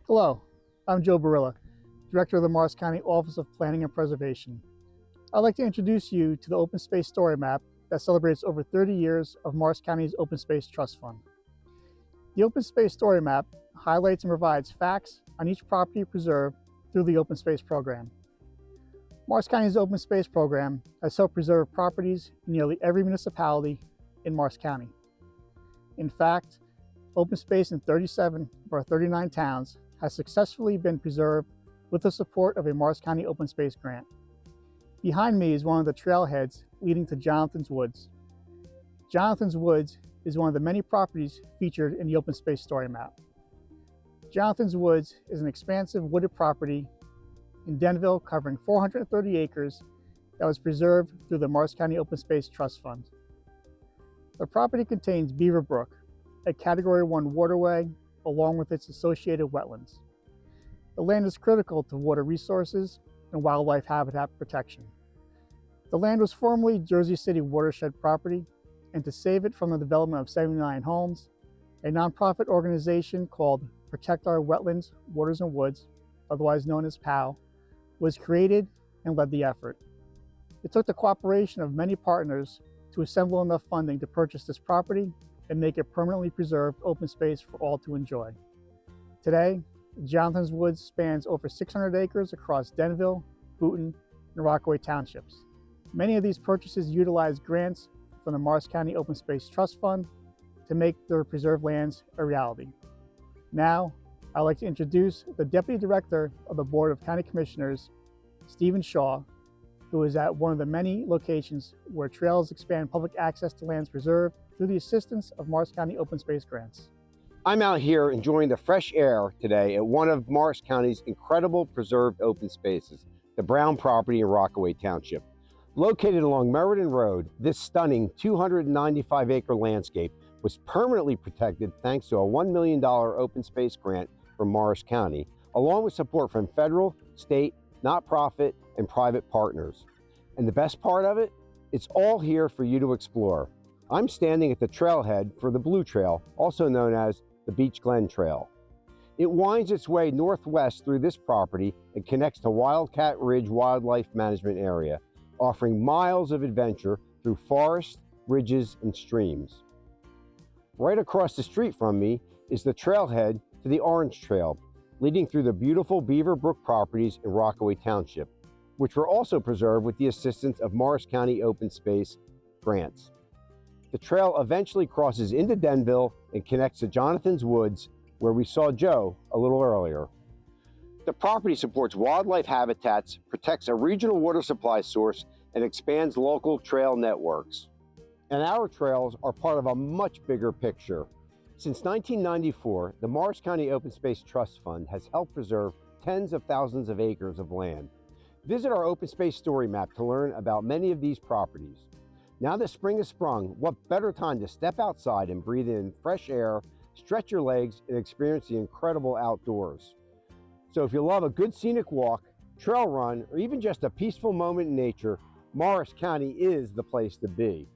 Hello, I'm Joe Barilla, Director of the Morris County Office of Planning and Preservation. I'd like to introduce you to the Open Space Story Map that celebrates over 30 years of Morris County's Open Space Trust Fund. The Open Space Story Map highlights and provides facts on each property preserved through the Open Space Program. Morris County's Open Space Program has helped preserve properties in nearly every municipality in Morris County. In fact, open space in 37 of our 39 towns has successfully been preserved with the support of a Morris County Open Space grant. Behind me is one of the trailheads leading to Jonathan's Woods. Jonathan's Woods is one of the many properties featured in the Open Space Story Map. Jonathan's Woods is an expansive wooded property in Denville covering 430 acres that was preserved through the Morris County Open Space Trust Fund. The property contains Beaver Brook, a Category 1 waterway, along with its associated wetlands. The land is critical to water resources and wildlife habitat protection. The land was formerly Jersey City watershed property, and to save it from the development of 79 homes, a nonprofit organization called Protect Our Wetlands, Waters and Woods, otherwise known as POW, was created and led the effort. It took the cooperation of many partners to assemble enough funding to purchase this property and make it permanently preserved open space for all to enjoy. Today, Jonathan's Woods spans over 600 acres across Denville, Boonton, and Rockaway townships. Many of these purchases utilize grants from the Morris County Open Space Trust Fund to make their preserved lands a reality. Now, I'd like to introduce the Deputy Director of the Board of County Commissioners, Stephen Shaw, who is at one of the many locations where trails expand public access to lands preserved through the assistance of Morris County Open Space grants. I'm out here enjoying the fresh air today at one of Morris County's incredible preserved open spaces, the Brown property in Rockaway Township. Located along Meriden Road, this stunning 295-acre landscape was permanently protected thanks to a $1 million open space grant from Morris County, along with support from federal, state, not-profit, and private partners. And the best part of it? It's all here for you to explore. I'm standing at the trailhead for the Blue Trail, also known as the Beach Glen Trail. It winds its way northwest through this property and connects to Wildcat Ridge Wildlife Management Area, offering miles of adventure through forests, ridges, and streams. Right across the street from me is the trailhead to the Orange Trail, leading through the beautiful Beaver Brook properties in Rockaway Township, which were also preserved with the assistance of Morris County Open Space grants. The trail eventually crosses into Denville and connects to Jonathan's Woods, where we saw Joe a little earlier. The property supports wildlife habitats, protects a regional water supply source, and expands local trail networks. And our trails are part of a much bigger picture. Since 1994, the Morris County Open Space Trust Fund has helped preserve tens of thousands of acres of land. Visit our Open Space Story Map to learn about many of these properties. Now that spring has sprung, what better time to step outside and breathe in fresh air, stretch your legs, and experience the incredible outdoors. So if you love a good scenic walk, trail run, or even just a peaceful moment in nature, Morris County is the place to be.